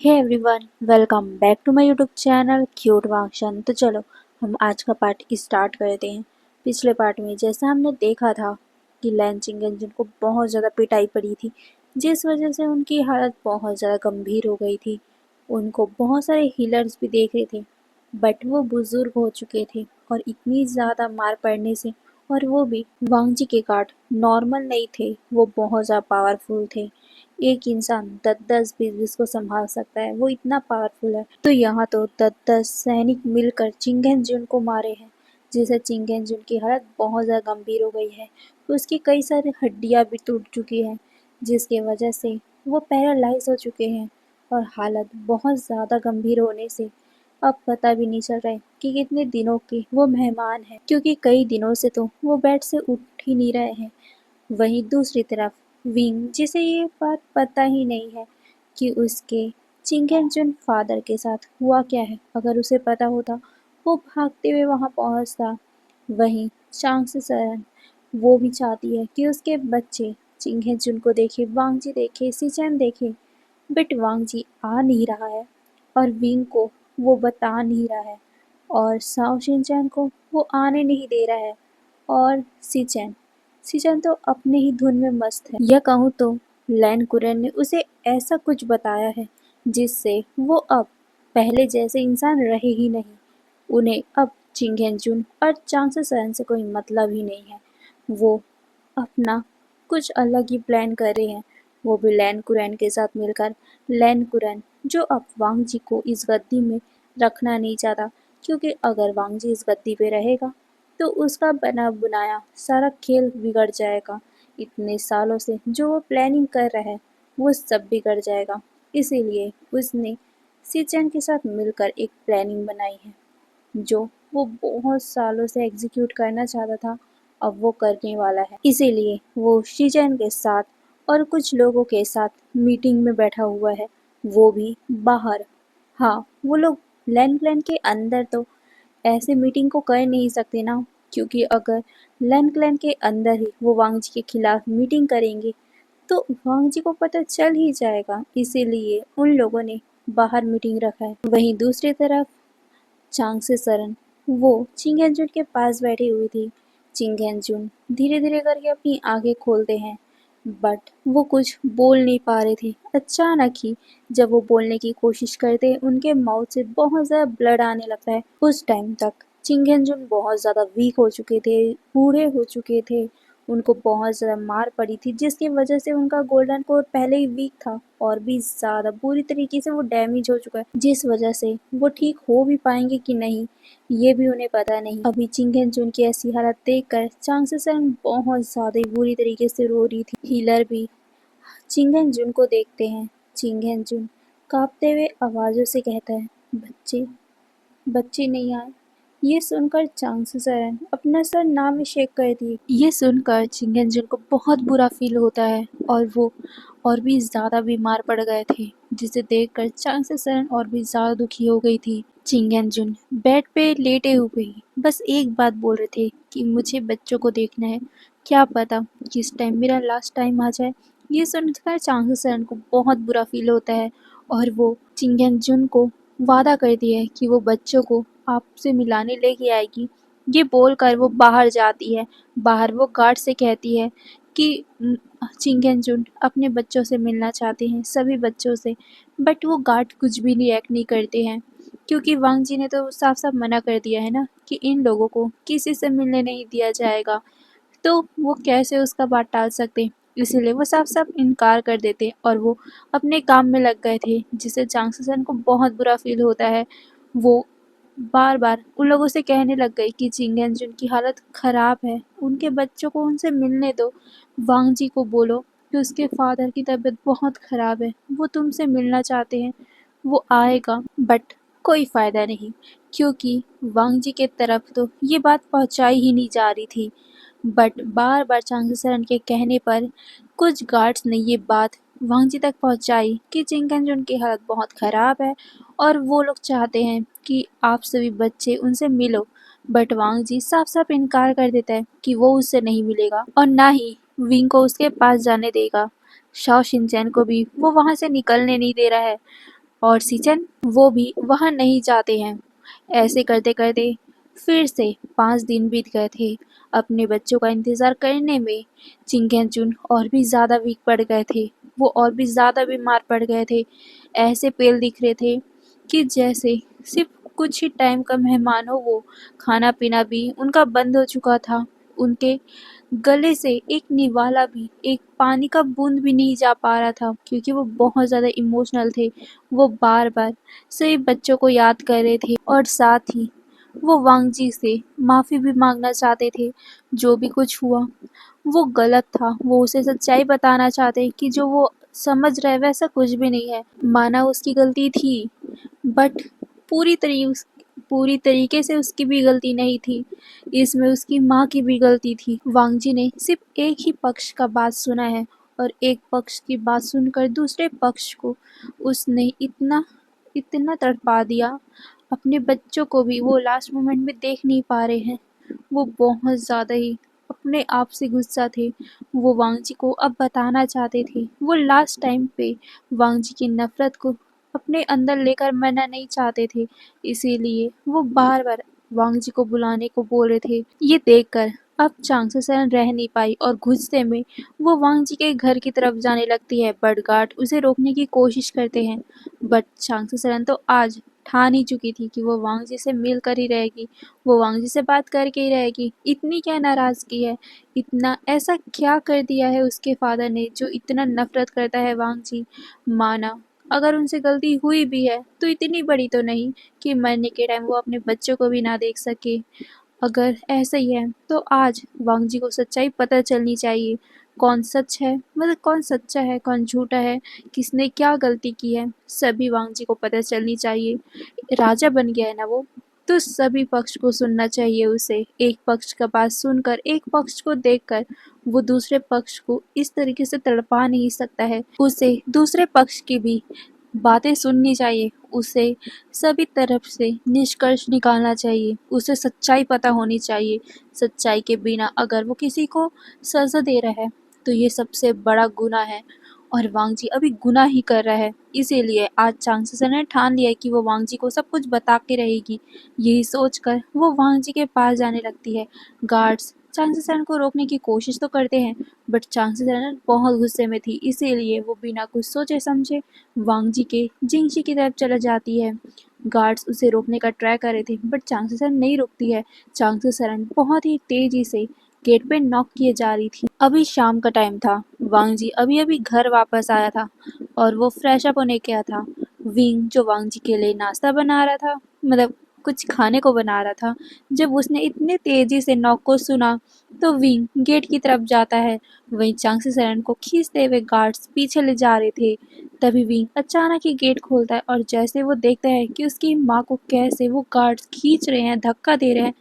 Hey everyone, welcome back to my YouTube channel cute वांगशन। तो चलो हम आज का पार्ट स्टार्ट करते हैं। पिछले पार्ट में जैसा हमने देखा था कि लैन चिंगेन जिनको बहुत ज़्यादा पिटाई पड़ी थी, जिस वजह से उनकी हालत बहुत ज़्यादा गंभीर हो गई थी। उनको बहुत सारे हीलर्स भी देख रहे थे, बट वो बुजुर्ग हो चुके थे और इतनी ज़्यादा मार पड़ने से, और वो भी वांगजी के कार्ड नॉर्मल नहीं थे, वो बहुत ज़्यादा पावरफुल थे। एक इंसान 10-10 20-20 को संभाल सकता है, वो इतना पावरफुल है। तो यहाँ तो 10-10 सैनिक मिलकर चिंगेंजुन को मारे हैं, जिससे चिंगेंजुन की हालत बहुत ज़्यादा गंभीर हो गई है। उसकी कई सारी हड्डियाँ भी टूट चुकी हैं, जिसकी वजह से वो पैरालाइज हो चुके हैं और हालत बहुत ज़्यादा गंभीर होने से अब पता भी नहीं चल रहा है कि कितने दिनों के वो मेहमान हैं, क्योंकि कई दिनों से तो वो बेड से उठ ही नहीं रहे हैं। वहीं दूसरी तरफ विंग, जिसे ये बात पता ही नहीं है कि उसके चिंगेंजुन फादर के साथ हुआ क्या है। अगर उसे पता होता वो भागते हुए वहां पहुंचता। वहीं चांग से सरन, वो भी चाहती है कि उसके बच्चे चिंगेंजुन को देखे, वांगजी देखे, सिचेन देखे, बट वांगजी आ नहीं रहा है और विंग को वो बता नहीं रहा है, और साओ शिनचैन को वो आने नहीं दे रहा है। और सिचेन सिचेन तो अपने ही धुन में मस्त है। या कहूँ तो लैन कुरन ने उसे ऐसा कुछ बताया है जिससे वो अब पहले जैसे इंसान रहे ही नहीं। उन्हें अब चिंगेंजुन और चांगसे सरन से कोई मतलब ही नहीं है। वो अपना कुछ अलग ही प्लान कर रहे हैं, वो भी लैन कुरैन के साथ मिलकर। लैन कुरैन जो अब वांगजी को इस गद्दी में रखना नहीं चाहता, क्योंकि अगर वांगजी इस गद्दी पे रहेगा तो उसका बना बुनाया सारा खेल बिगड़ जाएगा। इतने सालों से जो वो प्लानिंग कर रहा है वो सब बिगड़ जाएगा। इसीलिए उसने सिचेन के साथ मिलकर एक प्लानिंग बनाई है जो वो बहुत सालों से एग्जीक्यूट करना चाहता था, अब वो करने वाला है। इसीलिए वो शीजन के साथ और कुछ लोगों के साथ मीटिंग में बैठा हुआ है, वो भी बाहर। हाँ, वो लोग लैंड प्लान के अंदर तो ऐसे मीटिंग को कर नहीं सकते ना, क्योंकि अगर लैंड क्लैन के अंदर ही वो वांगजी के खिलाफ मीटिंग करेंगे तो वांगजी को पता चल ही जाएगा। इसीलिए उन लोगों ने बाहर मीटिंग रखा है। वहीं दूसरी तरफ चांग से सरन, वो चिंगेंजुन के पास बैठी हुई थी। चिंगेंजुन धीरे धीरे करके अपनी आंखें खोलते हैं, बट वो कुछ बोल नहीं पा रहे थे। अचानक ही जब वो बोलने की कोशिश करते, उनके माउथ से बहुत ज़्यादा ब्लड आने लगता है। उस टाइम तक चिंगेंजुन बहुत ज़्यादा वीक हो चुके थे, बूढ़े हो चुके थे। उनको बहुत ज़्यादा मार पड़ी थी, जिसकी वजह से उनका गोल्डन कोर पहले ही वीक था और भी ज़्यादा बुरी तरीके से वो डैमेज हो चुका है, जिस वजह से वो ठीक हो भी पाएंगे कि नहीं ये भी उन्हें पता नहीं। अभी चिंगेंजुन की ऐसी हालत देखकर चांगसेसन बहुत ज़्यादा ही बुरी तरीके से रो रही थी। हीलर भी चिंगेंजुन को देखते हैं। चिंगेंजुन कांपते हुए आवाज़ों से कहता है, बच्चे बच्चे नहीं आए। ये सुनकर चांगसुसैन अपना सर ना में शेक कर दिए। ये सुनकर चिंगेंजुन को बहुत बुरा फील होता है और वो और भी ज़्यादा बीमार पड़ गए थे, जिसे देखकर चांगसुसैन और भी ज़्यादा दुखी हो गई थी। चिंगेंजुन बेड पे लेटे हुए ही बस एक बात बोल रहे थे कि मुझे बच्चों को देखना है, क्या पता किस टाइम मेरा लास्ट टाइम आ जाए। ये सुनकर चांगसुसैन को बहुत बुरा फील होता है और वो चिंगेंजुन को वादा करती है कि वो बच्चों को आपसे मिलाने लेके आएगी। ये बोलकर वो बाहर जाती है। बाहर वो गार्ड से कहती है कि चिंगेंजुन अपने बच्चों से मिलना चाहते हैं, सभी बच्चों से। बट वो गार्ड कुछ भी रिएक्ट नहीं करते हैं, क्योंकि वांग जी ने तो साफ साफ मना कर दिया है ना कि इन लोगों को किसी से मिलने नहीं दिया जाएगा, तो वो कैसे उसका बात टाल सकते। इसीलिए वो साफ साफ इनकार कर देते और वो अपने काम में लग गए थे, जिससे चांगसेसन को बहुत बुरा फील होता है। वो बार बार उन लोगों से कहने लग गई कि चिंगेंजुन की हालत खराब है, उनके बच्चों को उनसे मिलने दो। वांग जी को बोलो कि उसके फादर की तबीयत बहुत खराब है, वो तुमसे मिलना चाहते हैं, वो आएगा। बट कोई फायदा नहीं, क्योंकि वांग जी के तरफ तो ये बात पहुंचाई ही नहीं जा रही थी। बट बार बार चांगसेसन के कहने पर कुछ गार्ड्स ने ये बात वांगजी तक पहुंचाई कि चिंगेंजुन की हालत बहुत ख़राब है और वो लोग चाहते हैं कि आप सभी बच्चे उनसे मिलो। बट वांगजी साफ साफ इनकार कर देता है कि वो उससे नहीं मिलेगा और ना ही विंग को उसके पास जाने देगा। शाओ शिनचैन को भी वो वहाँ से निकलने नहीं दे रहा है। और सिचन वो भी वहाँ नहीं जाते हैं। ऐसे करते करते फिर से 5 दिन बीत गए थे। अपने बच्चों का इंतज़ार करने में चिंगेंचुन और भी ज़्यादा वीक पड़ गए थे। वो और भी ज़्यादा बीमार पड़ गए थे। ऐसे पेल दिख रहे थे कि जैसे सिर्फ कुछ ही टाइम का मेहमान हो वो। खाना पीना भी उनका बंद हो चुका था। उनके गले से एक निवाला भी, एक पानी का बूंद भी नहीं जा पा रहा था क्योंकि वो बहुत ज़्यादा इमोशनल थे। वो बार-बार सभी बच्चों को याद कर रहे थे और साथ ही वो वांग जी से माफ़ी भी मांगना चाहते थे। जो भी कुछ हुआ वो गलत था। वो उसे सच्चाई बताना चाहते कि जो वो समझ रहा है वैसा कुछ भी नहीं है। माना उसकी गलती थी, बट पूरी तरी पूरी तरीके से उसकी भी गलती नहीं थी। इसमें उसकी माँ की भी गलती थी। वांग जी ने सिर्फ एक ही पक्ष का बात सुना है और एक पक्ष की बात सुनकर दूसरे पक्ष को उसने इतना इतना तड़पा दिया। अपने बच्चों को भी वो लास्ट मोमेंट में देख नहीं पा रहे हैं। वो बहुत ज़्यादा ही अपने आप से गुस्सा थे। वो वांग जी को अब बताना चाहते थे। वो लास्ट टाइम पे वांग जी की नफ़रत को अपने अंदर लेकर मरना नहीं चाहते थे। इसीलिए वो बार-बार वांग जी को बुलाने को बोल रहे थे। ये देखकर अब चांगसो सरन रह नहीं पाई और गुस्से में वो वांग जी के घर की तरफ जाने लगती है। बट गार्ड उसे रोकने की कोशिश करते हैं, बट चांगसो सरन तो आज ठान ही चुकी थी कि वो वांग जी से मिल कर ही रहेगी। वो वांग जी से बात करके ही रहेगी। इतनी क्या नाराज़गी है? इतना ऐसा क्या कर दिया है उसके फादर ने जो इतना नफ़रत करता है वांग जी? माना अगर उनसे गलती हुई भी है तो इतनी बड़ी तो नहीं कि मरने के टाइम वो अपने बच्चों को भी ना देख सके। अगर ऐसा ही है तो आज वांग जी को सच्चाई पता चलनी चाहिए। कौन सच है, मतलब कौन सच्चा है, कौन झूठा है, किसने क्या गलती की है, सभी वांग जी को पता चलनी चाहिए। राजा बन गया है ना वो, तो सभी पक्ष को सुनना चाहिए उसे। एक पक्ष का बात सुनकर, एक पक्ष को देखकर वो दूसरे पक्ष को इस तरीके से तड़पा नहीं सकता है। उसे दूसरे पक्ष की भी बातें सुननी चाहिए। उसे सभी तरफ से निष्कर्ष निकालना चाहिए। उसे सच्चाई पता होनी चाहिए। सच्चाई के बिना अगर वो किसी को सज़ा दे रहा है तो ये सबसे बड़ा गुनाह है और वांग जी अभी गुनाह ही कर रहा है। इसीलिए आज चांगसो ने ठान लिया है कि वो वांग जी को सब कुछ बता के रहेगी। यही सोचकर वो वांग जी के पास जाने लगती है। गार्ड्स चांगसो को रोकने की कोशिश तो करते हैं, बट चांगसो बहुत गुस्से में थी। इसीलिए वो बिना कुछ सोचे समझे वांग जी के जिंगशी की तरफ चला जाती है। गार्ड्स उसे रोकने का ट्राई कर रहे थे, बट चांगसो सरन नहीं रुकती है। चांगसो सरन बहुत ही तेजी से गेट पे नॉक किए जा रही थी। अभी शाम का टाइम था। वांग जी अभी अभी घर वापस आया था और वो फ्रेश अप होने गया था। विंग जो वांग जी के लिए नाश्ता बना रहा था, मतलब कुछ खाने को बना रहा था, जब उसने इतने तेजी से नॉक को सुना तो विंग गेट की तरफ जाता है। वहीं चांगसो सरन को खींचते हुए गार्ड्स पीछे ले जा रहे थे। तभी विंग अचानक ही गेट खोलता है और जैसे वो देखता है कि उसकी माँ को कैसे वो गार्ड्स खींच रहे हैं, धक्का दे रहे हैं,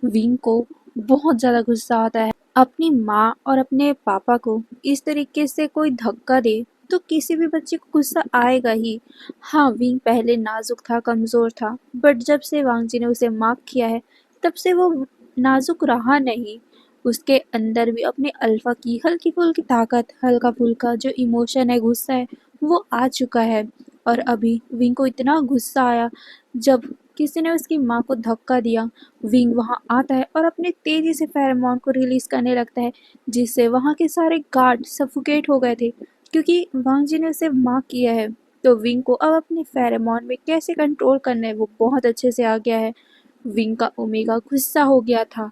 विंग को बहुत ज़्यादा गुस्सा आता है। अपनी माँ और अपने पापा को इस तरीके से कोई धक्का दे तो किसी भी बच्चे को गुस्सा आएगा ही। हाँ, विंग पहले नाजुक था, कमज़ोर था, बट जब से वांग जी ने उसे माफ़ किया है तब से वो नाजुक रहा नहीं। उसके अंदर भी अपने अल्फा की हल्की फुल्की ताकत, हल्का फुल्का जो इमोशन है, गुस्सा है, वो आ चुका है। और अभी विंग को इतना गुस्सा आया जब किसी ने उसकी माँ को धक्का दिया। विंग वहाँ आता है और अपने तेज़ी से फेरोमोन को रिलीज़ करने लगता है, जिससे वहाँ के सारे गार्ड सफोकेट हो गए थे क्योंकि वांग जी ने उसे माफ़ किया है। तो विंग को अब अपने फेरोमोन में कैसे कंट्रोल करना है वो बहुत अच्छे से आ गया है। विंग का ओमेगा गुस्सा हो गया था।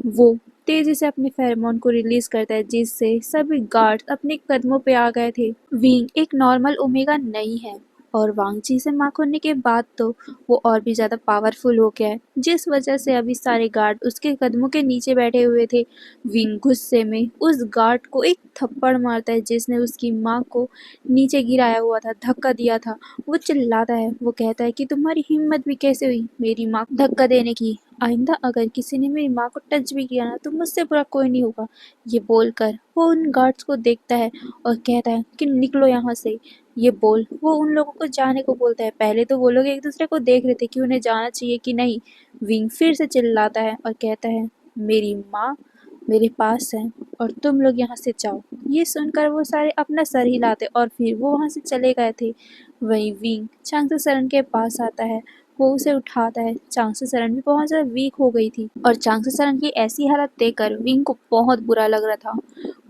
वो तेजी से अपने फेरोमोन को रिलीज करता है जिससे सभी गार्ड्स अपने कदमों पे आ गए थे। विंग एक नॉर्मल ओमेगा नहीं है और वांग जी से माँ खोने के बाद तो वो और भी ज़्यादा पावरफुल हो गया है, जिस वजह से अभी सारे गार्ड उसके कदमों के नीचे बैठे हुए थे। विंग गुस्से में उस गार्ड को एक थप्पड़ मारता है जिसने उसकी माँ को नीचे गिराया हुआ था, धक्का दिया था। वो चिल्लाता है, वो कहता है कि तुम्हारी हिम्मत भी कैसे हुई मेरी माँ को धक्का देने की। आइंदा अगर किसी ने मेरी माँ को टच भी किया ना तो मुझसे बुरा कोई नहीं होगा। ये बोलकर वो उन गार्ड्स को देखता है और कहता है कि निकलो यहाँ से। ये बोल वो उन लोगों को जाने को बोलता है। पहले तो वो लोग एक दूसरे को देख रहे थे कि उन्हें जाना चाहिए कि नहीं। विंग फिर से चिल्लाता है और कहता है मेरी माँ मेरे पास है और तुम लोग यहाँ से जाओ। ये सुनकर वो सारे अपना सर हिलाते और फिर वो वहाँ से चले गए थे। वहीं विंग चांगसे सरन के पास आता है, वो उसे उठाता है। चांगसे सरन भी बहुत ज़्यादा वीक हो गई थी और चांगसे सरन की ऐसी हालत देखकर विंग को बहुत बुरा लग रहा था।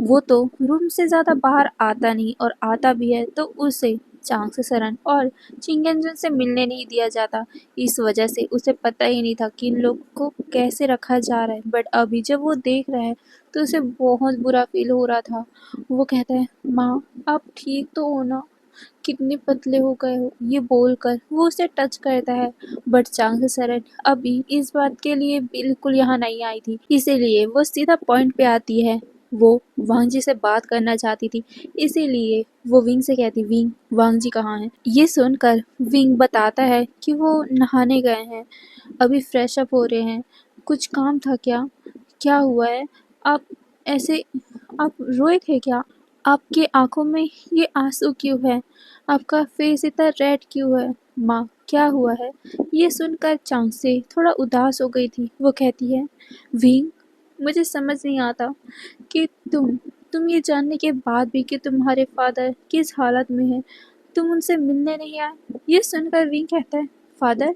वो तो रूम से ज़्यादा बाहर आता नहीं और आता भी है तो उसे चांगसे सरन और चिंगेंजन से मिलने नहीं दिया जाता। इस वजह से उसे पता ही नहीं था कि इन लोग को कैसे रखा जा रहा है। बट अभी जब वो देख रहा है तो उसे बहुत बुरा फील हो रहा था। वो कहता है, माँ आप ठीक तो हो ना, कितने पतले हो गए हो। ये बोलकर वो उसे टच करता है। बट चांगसे सरन अभी इस बात के लिए बिल्कुल यहाँ नहीं आई थी, इसीलिए वो सीधा पॉइंट पे आती है। वो वांग जी से बात करना चाहती थी, इसीलिए वो विंग से कहती, विंग वांग जी कहाँ हैं। ये सुनकर विंग बताता है कि वो नहाने गए हैं, अभी फ्रेश अप हो रहे हैं। कुछ काम था क्या? क्या हुआ है? आप ऐसे आप रोए थे क्या? आपकी आंखों में ये आंसू क्यों है? आपका फेस इतना रेड क्यों है? माँ क्या हुआ है? ये सुनकर चांगसे थोड़ा उदास हो गई थी। वो कहती है, विंग मुझे समझ नहीं आता कि तुम ये जानने के बाद भी कि तुम्हारे फादर किस हालत में हैं, तुम उनसे मिलने नहीं आए। ये सुनकर विंग कहता है, फादर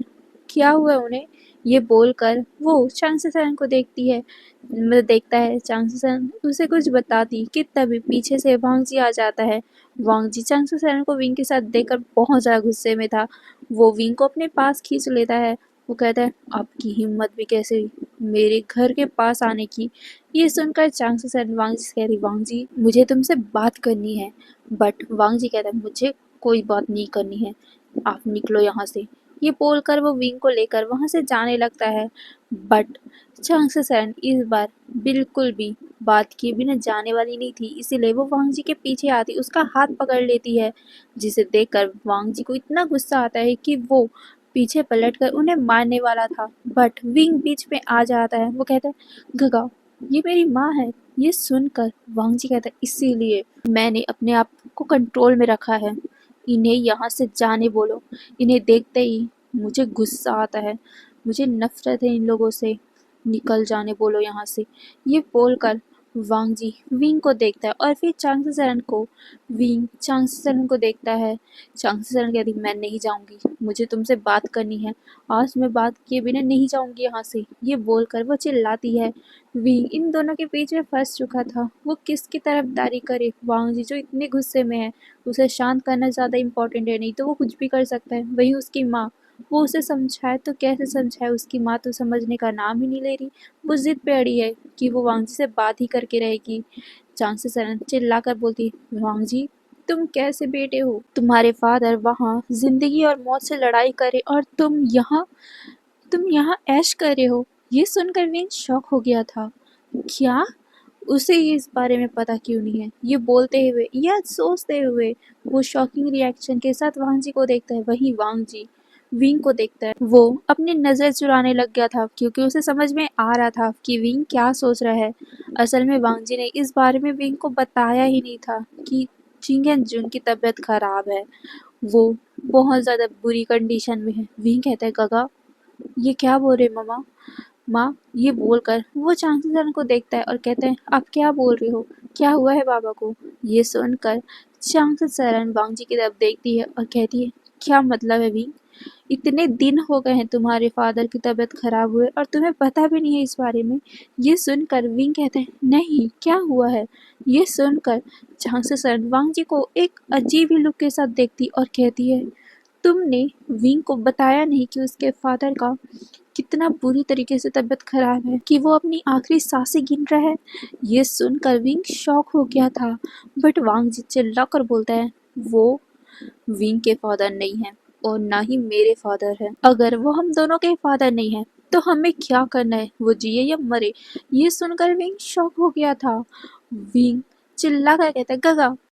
क्या हुआ उन्हें? ये बोलकर वो चांगसे सरन को देखती है, मतलब देखता है। चांगसे सरन उसे कुछ बताती कि तभी पीछे से वांग जी आ जाता है। वांग जी चांगसे सरन को विंग के साथ देखकर बहुत ज़्यादा गुस्से में था। वो विंग को अपने पास खींच लेता है। वो कहता है, आपकी हिम्मत भी कैसे हुई मेरे घर के पास आने की। ये सुनकर चांगसे सरन वांग जी से कह रही, वांग जी मुझे तुमसे बात करनी है। बट वांग जी कहता है, मुझे कोई बात नहीं करनी है, आप निकलो यहाँ से। ये बोलकर वो विंग को लेकर वहाँ से जाने लगता है। बट चांगसे सरन इस बार बिल्कुल भी बात किए बिना जाने वाली नहीं थी, इसीलिए वो वांग जी के पीछे आती उसका हाथ पकड़ लेती है, जिसे देखकर वांग जी को इतना गुस्सा आता है कि वो पीछे पलटकर उन्हें मारने वाला था। बट विंग बीच में आ जाता है। वो कहता है, गगा ये मेरी माँ है। ये सुनकर वांग जी कहता है, इसीलिए मैंने अपने आप को कंट्रोल में रखा है, इन्हें यहाँ से जाने बोलो। इन्हें देखते ही मुझे गुस्सा आता है, मुझे नफरत है इन लोगों से, निकल जाने बोलो यहाँ से। ये बोलकर वांग जी विंग को देखता है और फिर चांगसे सरन को। विंग चांगसे सरन को देखता है। चांगसे सरन कहती, मैं नहीं जाऊंगी, मुझे तुमसे बात करनी है, आज मैं बात किए बिना नहीं जाऊंगी यहाँ से। ये बोलकर वो चिल्लाती है। विंग इन दोनों के बीच में फंस चुका था, वो किसकी तरफदारी करे। वांग जी जो इतने गुस्से में है, उसे शांत करना ज़्यादा इम्पोर्टेंट है, नहीं तो वो कुछ भी कर सकता है। वहीं उसकी माँ, वो उसे समझाए तो कैसे समझाए, उसकी माँ तो समझने का नाम ही नहीं ले रही। वो जिद पे अड़ी है कि वो वांग जी से बात ही करके रहेगी। चांगसे सरन चिल्ला कर बोलती, वांग जी तुम कैसे बेटे हो? तुम्हारे फादर वहाँ जिंदगी और मौत से लड़ाई करे और तुम यहाँ ऐश कर रहे हो। ये सुनकर विंग शॉक हो गया था। क्या? उसे इस बारे में पता क्यों नहीं है? ये बोलते हुए या सोचते हुए वो शॉकिंग रिएक्शन के साथ वांग जी को देखता है। वहीं वांग जी विंग को देखता है। वो अपनी नजर चुराने लग गया था क्योंकि उसे समझ में आ रहा था कि विंग क्या सोच रहा है। असल में वांग जी ने इस बारे में विंग को बताया ही नहीं था कि चिंगेन जुन की तबीयत खराब है, वो बहुत ज़्यादा बुरी कंडीशन में है। विंग कहता है, गगा ये क्या बोल रहे मम्मा? माँ ये बोलकर वो चांगसे सरन को देखता है और कहते हैं, आप क्या बोल रहे हो? क्या हुआ है बाबा को? ये सुनकर चांगसे सरन वांग जी की तरफ देखती है और कहती है, क्या मतलब है विंग? इतने दिन हो गए हैं तुम्हारे फादर की तबीयत खराब हुए और तुम्हें पता भी नहीं है इस बारे में। ये सुनकर विंग कहते हैं, नहीं क्या हुआ है? ये सुनकर चांगसे सरन वांग जी को एक अजीब ही लुक के साथ देखती और कहती है, तुमने विंग को बताया नहीं कि उसके फादर का कितना बुरी तरीके से तबीयत खराब है, कि वो अपनी आखिरी सांसें गिन रहा है। ये सुनकर विंग शॉक हो गया था। बट वांग जी चिल्ला कर बोलता है, वो विंग के फादर नहीं है और ना ही मेरे फादर है। अगर वो हम दोनों के फादर नहीं है तो हमें क्या करना है, वो जिए या मरे? ये सुनकर विंग शॉक हो गया था। विंग चिल्ला कर कहता है, गगा